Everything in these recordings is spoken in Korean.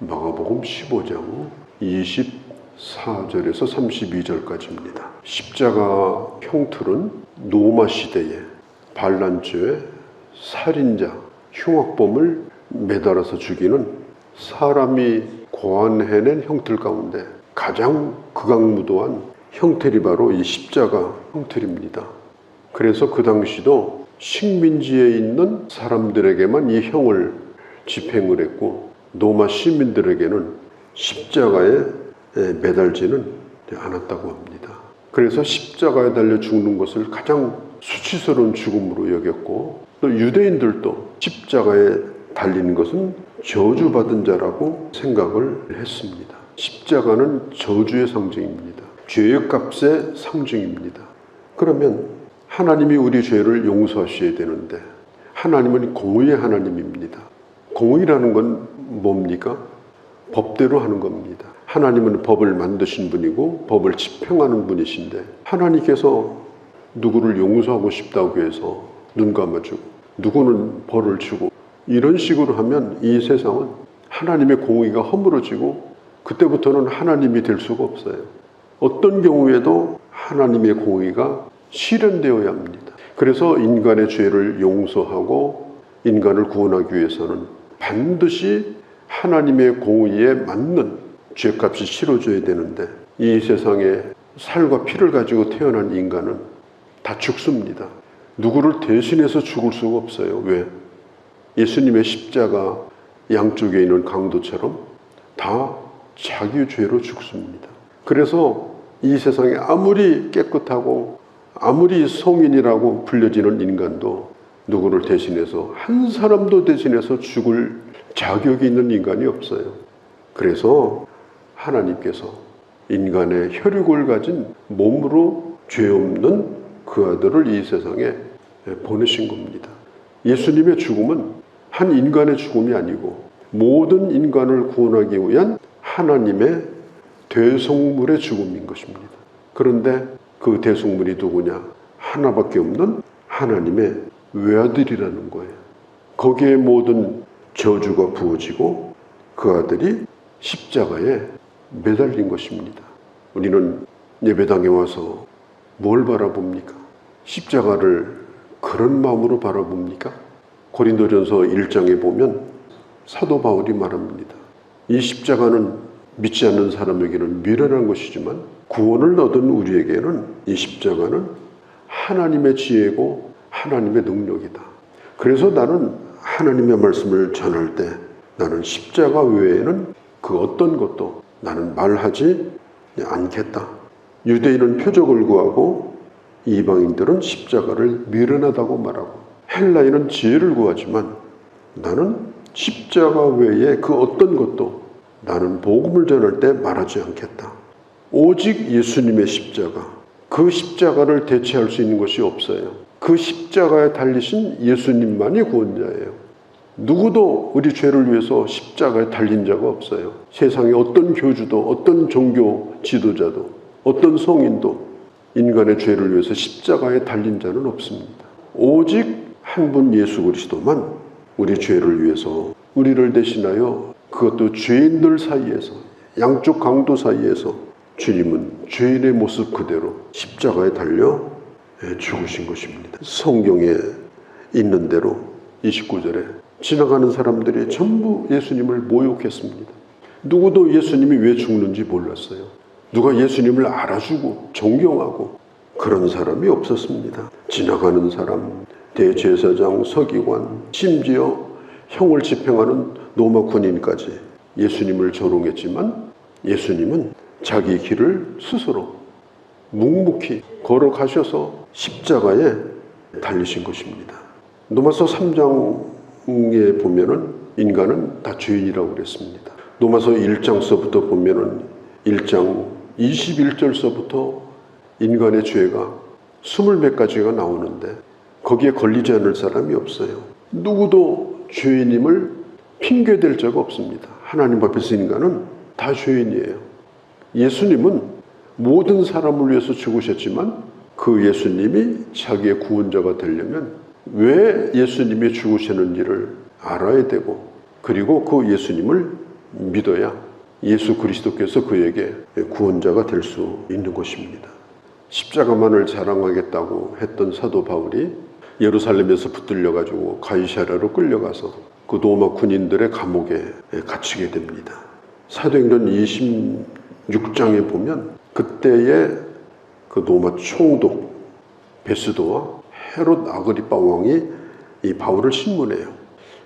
마가복음 15장 24절에서 32절까지입니다. 십자가 형틀은 로마 시대에 반란죄, 살인자, 흉악범을 매달아서 죽이는 사람이 고안해낸 형틀 가운데 가장 극악무도한 형틀이 바로 이 십자가 형틀입니다. 그래서 그 당시도 식민지에 있는 사람들에게만 이 형을 집행을 했고 로마 시민들에게는 십자가에 매달지는 않았다고 합니다. 그래서 십자가에 달려 죽는 것을 가장 수치스러운 죽음으로 여겼고, 또 유대인들도 십자가에 달리는 것은 저주받은 자라고 생각을 했습니다. 십자가는 저주의 상징입니다. 죄의 값의 상징입니다. 그러면 하나님이 우리 죄를 용서하셔야 되는데 하나님은 공의의 하나님입니다. 공의라는 건 뭡니까? 법대로 하는 겁니다. 하나님은 법을 만드신 분이고 법을 집행하는 분이신데, 하나님께서 누구를 용서하고 싶다고 해서 눈 감아주고 누구는 벌을 주고 이런 식으로 하면 이 세상은 하나님의 공의가 허물어지고 그때부터는 하나님이 될 수가 없어요. 어떤 경우에도 하나님의 공의가 실현되어야 합니다. 그래서 인간의 죄를 용서하고 인간을 구원하기 위해서는 반드시 하나님의 공의에 맞는 죄값이 치러져야 되는데, 이 세상에 살과 피를 가지고 태어난 인간은 다 죽습니다. 누구를 대신해서 죽을 수가 없어요. 왜? 예수님의 십자가 양쪽에 있는 강도처럼 다 자기 죄로 죽습니다. 그래서 이 세상에 아무리 깨끗하고 아무리 성인이라고 불려지는 인간도 누구를 대신해서, 한 사람도 대신해서 죽을 자격이 있는 인간이 없어요. 그래서 하나님께서 인간의 혈육을 가진 몸으로 죄 없는 그 아들을 이 세상에 보내신 겁니다. 예수님의 죽음은 한 인간의 죽음이 아니고 모든 인간을 구원하기 위한 하나님의 대속물의 죽음인 것입니다. 그런데 그 대속물이 누구냐? 하나밖에 없는 하나님의 외아들이라는 거예요. 거기에 모든 저주가 부어지고 그 아들이 십자가에 매달린 것입니다. 우리는 예배당에 와서 뭘 바라봅니까? 십자가를 그런 마음으로 바라봅니까? 고린도전서 1장에 보면 사도 바울이 말합니다. 이 십자가는 믿지 않는 사람에게는 미련한 것이지만 구원을 얻은 우리에게는 이 십자가는 하나님의 지혜고 하나님의 능력이다. 그래서 나는 하나님의 말씀을 전할 때 나는 십자가 외에는 그 어떤 것도 나는 말하지 않겠다. 유대인은 표적을 구하고 이방인들은 십자가를 미련하다고 말하고 헬라인은 지혜를 구하지만 나는 십자가 외에 그 어떤 것도 나는 복음을 전할 때 말하지 않겠다. 오직 예수님의 십자가, 그 십자가를 대체할 수 있는 것이 없어요. 그 십자가에 달리신 예수님만이 구원자예요. 누구도 우리 죄를 위해서 십자가에 달린 자가 없어요. 세상에 어떤 교주도, 어떤 종교 지도자도, 어떤 성인도 인간의 죄를 위해서 십자가에 달린 자는 없습니다. 오직 한 분 예수 그리스도만 우리 죄를 위해서 우리를 대신하여, 그것도 죄인들 사이에서, 양쪽 강도 사이에서 주님은 죄인의 모습 그대로 십자가에 달려 죽으신 것입니다. 성경에 있는 대로 29절에 지나가는 사람들이 전부 예수님을 모욕했습니다. 누구도 예수님이 왜 죽는지 몰랐어요. 누가 예수님을 알아주고 존경하고 그런 사람이 없었습니다. 지나가는 사람, 대제사장, 서기관, 심지어 형을 집행하는 로마 군인까지 예수님을 조롱했지만 예수님은 자기 길을 스스로 묵묵히 걸어가셔서 십자가에 달리신 것입니다. 로마서 3장에 보면은 인간은 다 죄인이라고 그랬습니다. 로마서 1장서부터 보면은 1장 21절서부터 인간의 죄가 20몇 가지가 나오는데 거기에 걸리지 않을 사람이 없어요. 누구도 죄인임을 핑계댈 자가 없습니다. 하나님 앞에서 인간은 다 죄인이에요. 예수님은 모든 사람을 위해서 죽으셨지만 그 예수님이 자기의 구원자가 되려면 왜 예수님이 죽으셨는지를 알아야 되고, 그리고 그 예수님을 믿어야 예수 그리스도께서 그에게 구원자가 될 수 있는 것입니다. 십자가만을 자랑하겠다고 했던 사도 바울이 예루살렘에서 붙들려가지고 가이사랴로 끌려가서 그 로마 군인들의 감옥에 갇히게 됩니다. 사도행전 26장에 보면 그때의 그 로마 총독 베스도와 헤롯 아그리빠 왕이 이 바울을 신문해요.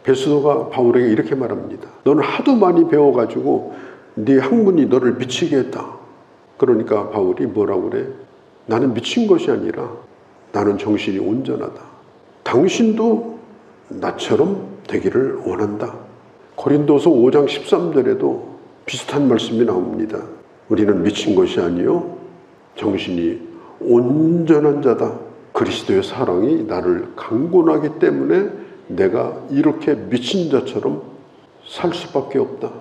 베스도가 바울에게 이렇게 말합니다. 너는 하도 많이 배워가지고 네 학문이 너를 미치게 했다. 그러니까 바울이 뭐라고 그래? 나는 미친 것이 아니라 나는 정신이 온전하다. 당신도 나처럼 되기를 원한다. 고린도서 5장 13절에도 비슷한 말씀이 나옵니다. 우리는 미친 것이 아니요 정신이 온전한 자다. 그리스도의 사랑이 나를 강권하기 때문에 내가 이렇게 미친 자처럼 살 수밖에 없다.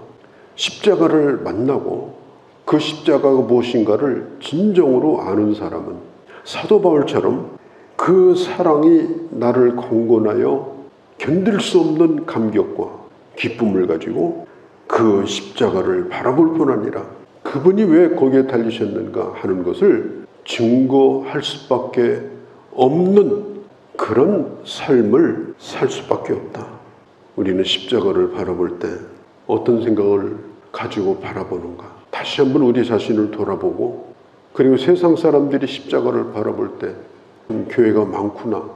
십자가를 만나고 그 십자가가 무엇인가를 진정으로 아는 사람은 사도 바울처럼 그 사랑이 나를 강권하여 견딜 수 없는 감격과 기쁨을 가지고 그 십자가를 바라볼 뿐 아니라 그분이 왜 거기에 달리셨는가 하는 것을 증거할 수밖에 없는 그런 삶을 살 수밖에 없다. 우리는 십자가를 바라볼 때 어떤 생각을 가지고 바라보는가? 다시 한번 우리 자신을 돌아보고, 그리고 세상 사람들이 십자가를 바라볼 때 교회가 많구나,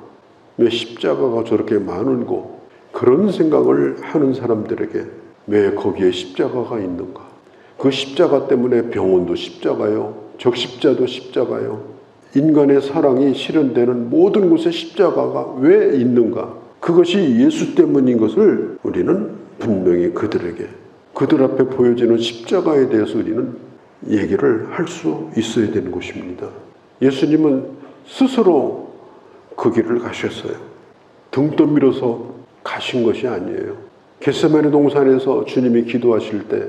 왜 십자가가 저렇게 많은고, 그런 생각을 하는 사람들에게 왜 거기에 십자가가 있는가? 그 십자가 때문에 병원도 십자가요, 적십자도 십자가요, 인간의 사랑이 실현되는 모든 곳에 십자가가 왜 있는가? 그것이 예수 때문인 것을 우리는 분명히 그들 앞에 보여지는 십자가에 대해서 우리는 얘기를 할 수 있어야 되는 것입니다. 예수님은 스스로 그 길을 가셨어요. 등 떠밀어서 가신 것이 아니에요. 겟세마네 동산에서 주님이 기도하실 때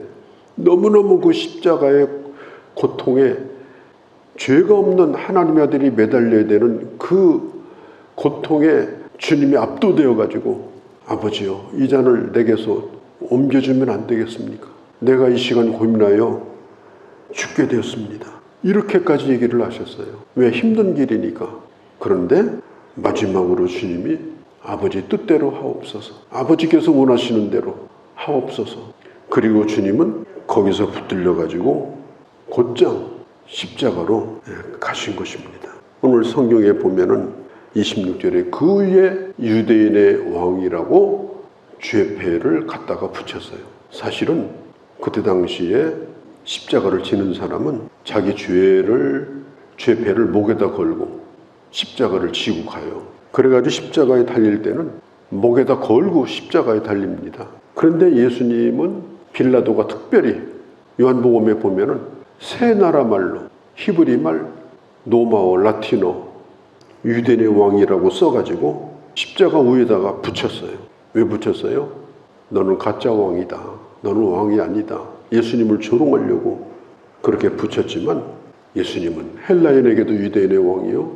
너무너무 그 십자가의 고통에 죄가 없는 하나님의 아들이 매달려야 되는 그 고통에 주님이 압도되어 가지고, 아버지요, 이 잔을 내게서 옮겨주면 안 되겠습니까? 내가 이 시간 고민하여 죽게 되었습니다. 이렇게까지 얘기를 하셨어요. 왜? 힘든 길이니까. 그런데 마지막으로 주님이 아버지 뜻대로 하옵소서, 아버지께서 원하시는 대로 하옵소서. 그리고 주님은 거기서 붙들려 가지고 곧장 십자가로 가신 것입니다. 오늘 성경에 보면은 26절에 그 위에 유대인의 왕이라고 죄패를 갖다가 붙였어요. 사실은 그때 당시에 십자가를 지는 사람은 자기 죄패를 목에다 걸고 십자가를 지고 가요. 그래가지고 십자가에 달릴 때는 목에다 걸고 십자가에 달립니다. 그런데 예수님은 빌라도가 특별히 요한복음에 보면은 세 나라 말로, 히브리 말, 로마어, 라틴어, 유대인의 왕이라고 써가지고 십자가 위에다가 붙였어요. 왜 붙였어요? 너는 가짜 왕이다, 너는 왕이 아니다, 예수님을 조롱하려고 그렇게 붙였지만, 예수님은 헬라인에게도 유대인의 왕이요,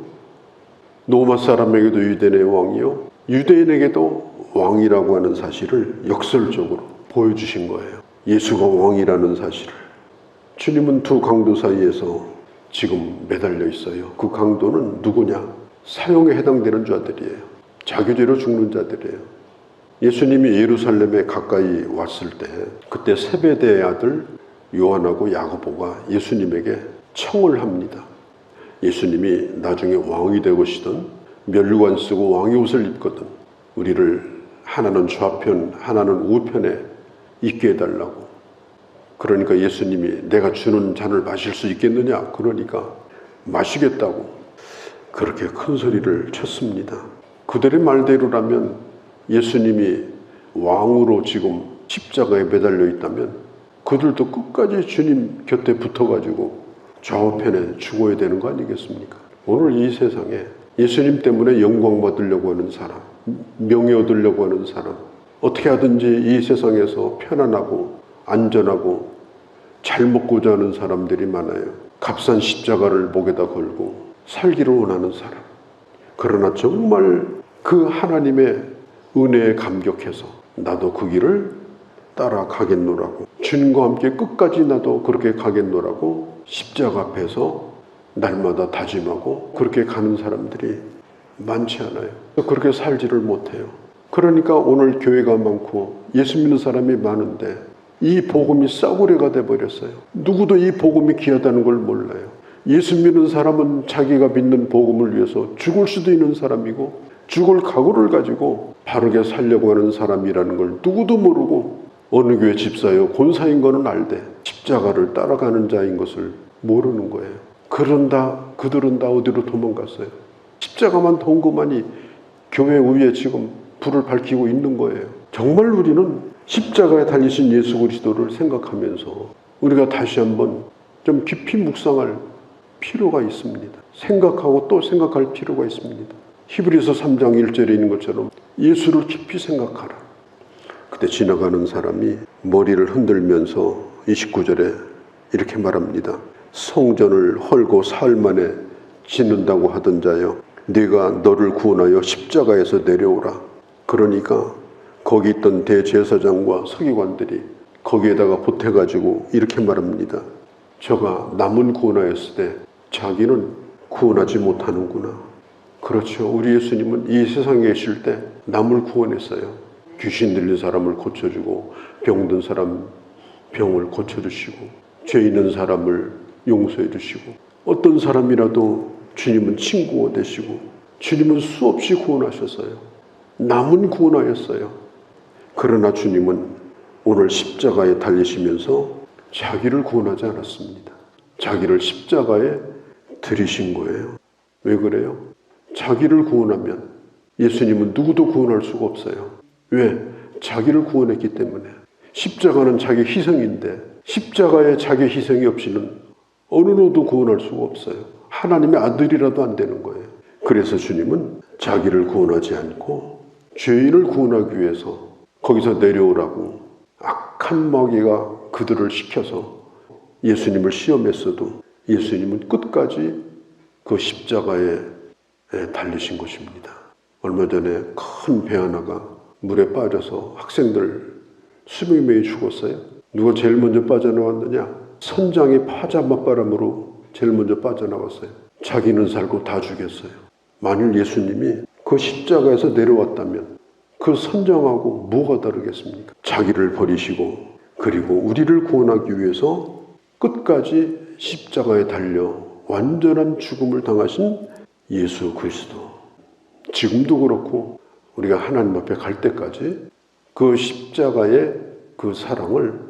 로마 사람에게도 유대인의 왕이요, 유대인에게도 왕이라고 하는 사실을 역설적으로 보여주신 거예요. 예수가 왕이라는 사실을. 주님은 두 강도 사이에서 지금 매달려 있어요. 그 강도는 누구냐? 사형에 해당되는 자들이에요. 자교죄로 죽는 자들이에요. 예수님이 예루살렘에 가까이 왔을 때 그때 세베대의 아들 요한하고 야고보가 예수님에게 청을 합니다. 예수님이 나중에 왕이 되고시든 면류관 쓰고 왕의 옷을 입거든 우리를 하나는 좌편 하나는 우편에 있게 해달라고. 그러니까 예수님이 내가 주는 잔을 마실 수 있겠느냐? 그러니까 마시겠다고 그렇게 큰 소리를 쳤습니다. 그들의 말대로라면 예수님이 왕으로 지금 십자가에 매달려 있다면 그들도 끝까지 주님 곁에 붙어가지고 좌우편에 죽어야 되는 거 아니겠습니까? 오늘 이 세상에 예수님 때문에 영광 받으려고 하는 사람, 명예 얻으려고 하는 사람, 어떻게 하든지 이 세상에서 편안하고 안전하고 잘 먹고자 하는 사람들이 많아요. 값싼 십자가를 목에다 걸고 살기를 원하는 사람. 그러나 정말 그 하나님의 은혜에 감격해서 나도 그 길을 따라가겠노라고 주님과 함께 끝까지 나도 그렇게 가겠노라고 십자가 앞에서 날마다 다짐하고 그렇게 가는 사람들이 많지 않아요. 그렇게 살지를 못해요. 그러니까 오늘 교회가 많고 예수 믿는 사람이 많은데 이 복음이 싸구려가 돼버렸어요. 누구도 이 복음이 귀하다는 걸 몰라요. 예수 믿는 사람은 자기가 믿는 복음을 위해서 죽을 수도 있는 사람이고 죽을 각오를 가지고 바르게 살려고 하는 사람이라는 걸 누구도 모르고 어느 교회 집사요 권사인 거는 알되 십자가를 따라가는 자인 것을 모르는 거예요. 그들은 다 어디로 도망갔어요. 십자가만 동그만이 교회 위에 지금 불을 밝히고 있는 거예요. 정말 우리는 십자가에 달리신 예수 그리스도를 생각하면서 우리가 다시 한번 좀 깊이 묵상할 필요가 있습니다. 생각하고 또 생각할 필요가 있습니다. 히브리서 3장 1절에 있는 것처럼 예수를 깊이 생각하라. 그때 지나가는 사람이 머리를 흔들면서 29절에 이렇게 말합니다. 성전을 헐고 사흘 만에 짓는다고 하던 자여, 네가 너를 구원하여 십자가에서 내려오라. 그러니까 거기 있던 대제사장과 서기관들이 거기에다가 보태가지고 이렇게 말합니다. 저가 남은 구원하였을 때 자기는 구원하지 못하는구나. 그렇죠. 우리 예수님은 이 세상에 계실 때 남을 구원했어요. 귀신 들린 사람을 고쳐주고 병든 사람 병을 고쳐주시고 죄 있는 사람을 용서해 주시고 어떤 사람이라도 주님은 친구가 되시고 주님은 수없이 구원하셨어요. 남은 구원하였어요. 그러나 주님은 오늘 십자가에 달리시면서 자기를 구원하지 않았습니다. 자기를 십자가에 들이신 거예요. 왜 그래요? 자기를 구원하면 예수님은 누구도 구원할 수가 없어요. 왜? 자기를 구원했기 때문에. 십자가는 자기 희생인데 십자가에 자기 희생이 없이는 어느 누구도 구원할 수가 없어요. 하나님의 아들이라도 안 되는 거예요. 그래서 주님은 자기를 구원하지 않고 죄인을 구원하기 위해서 거기서 내려오라고 악한 마귀가 그들을 시켜서 예수님을 시험했어도 예수님은 끝까지 그 십자가에 달리신 것입니다. 얼마 전에 큰 배 하나가 물에 빠져서 학생들 수백 명이 죽었어요. 누가 제일 먼저 빠져나왔느냐? 선장이 파자 맞바람으로 제일 먼저 빠져나왔어요. 자기는 살고 다 죽였어요. 만일 예수님이 그 십자가에서 내려왔다면 그 선장하고 뭐가 다르겠습니까? 자기를 버리시고 그리고 우리를 구원하기 위해서 끝까지 십자가에 달려 완전한 죽음을 당하신 예수 그리스도. 지금도 그렇고 우리가 하나님 앞에 갈 때까지 그 십자가의 그 사랑을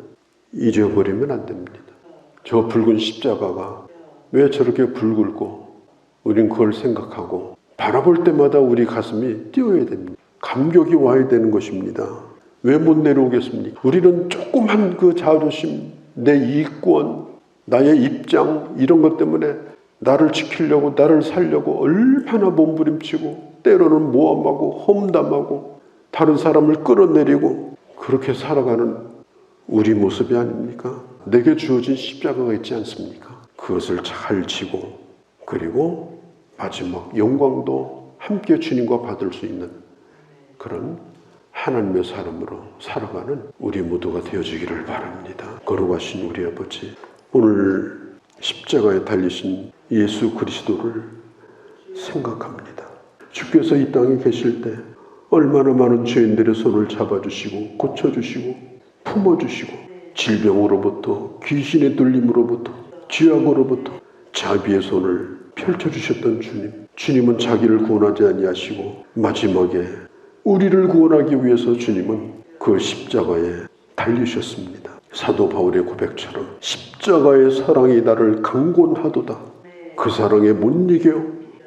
잊어버리면 안 됩니다. 저 붉은 십자가가 왜 저렇게 붉을고 우린 그걸 생각하고 바라볼 때마다 우리 가슴이 뛰어야 됩니다. 감격이 와야 되는 것입니다. 왜 못 내려오겠습니까? 우리는 조그만 그 자존심, 내 이익권, 나의 입장 이런 것 때문에 나를 지키려고 나를 살려고 얼마나 몸부림치고 때로는 모함하고 험담하고 다른 사람을 끌어내리고 그렇게 살아가는 우리 모습이 아닙니까? 내게 주어진 십자가가 있지 않습니까? 그것을 잘 지고 그리고 마지막 영광도 함께 주님과 받을 수 있는 그런 하나님의 사람으로 살아가는 우리 모두가 되어지기를 바랍니다. 거룩하신 우리 아버지, 오늘 십자가에 달리신 예수 그리스도를 생각합니다. 주께서 이 땅에 계실 때 얼마나 많은 죄인들의 손을 잡아주시고 고쳐주시고 품어주시고 질병으로부터 귀신의 들림으로부터 죄악으로부터 자비의 손을 펼쳐주셨던 주님. 주님은 자기를 구원하지 아니하시고 마지막에 우리를 구원하기 위해서 주님은 그 십자가에 달리셨습니다. 사도 바울의 고백처럼 십자가의 사랑이 나를 강권하도다. 그 사랑에 못 이겨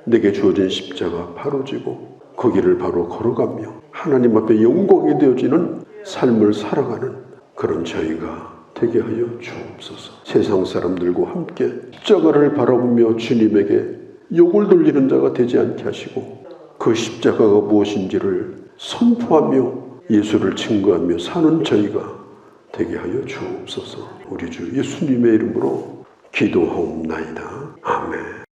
내게 주어진 십자가 바로 지고 그 길을 바로 걸어가며 하나님 앞에 영광이 되어지는 삶을 살아가는 그런 저희가 되게 하여 주옵소서. 세상 사람들과 함께 십자가를 바라보며 주님에게 욕을 돌리는 자가 되지 않게 하시고 그 십자가가 무엇인지를 선포하며 예수를 증거하며 사는 저희가 되게 하여 주옵소서. 우리 주 예수님의 이름으로 기도하옵나이다. 아멘.